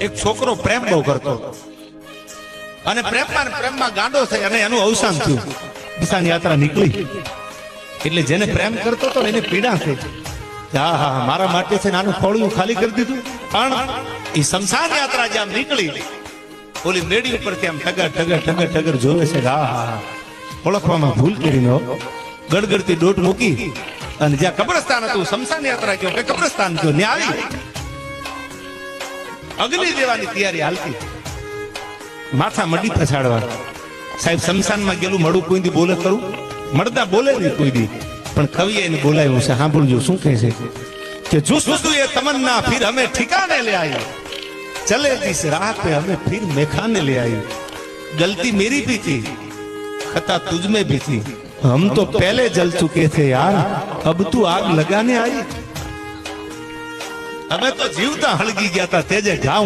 એક છોકરો પ્રેમ બહુ કરતો અને પ્રેમમાં ગાંડો થઈ અને એનું અવસાન થયું. કિસાન યાત્રા નીકળી એટલે જેને પ્રેમ કરતો હતો એને પીડા થઈ. હા હા મારા માટે છે નાનું ખોળું ખાલી કરી દીધું. પણ એ શમશાન યાત્રા જ્યાં નીકળી ઓલી મેડી ઉપરથી આમ ઠગર જોવે છે. હા હા ઓળખવામાં ભૂલ કરીને ગડગડતી દોટ મૂકી અને જ્યાં કબ્રસ્તાન હતું શમશાન યાત્રા કયો કે કબ્રસ્તાન કયો ને આવી અગ્નિ દેવાની તૈયારી હાલતી. માથા મડી પછાડવા. સાહેબ શમશાનમાં ગયેલું મળું કોઈ દી બોલે કરું મળતા બોલે નહીં કોઈ દી. પણ કવિએ એને બોલાવ્યું છે. સાંભળજો શું કહે છે કે જુસ્સુ એ તમન્ના ફિર હમે ઠિકાને લે आई चले जिस राह पे हमें फिर मेखाने ले आई गलती मेरी भी थी खता तुझ में भी थी हम तो पहले जल चुके थे यार अब तू आग लगाने आई. અમે તો જીવતા હળગી ગયા હતા તેજે ઘા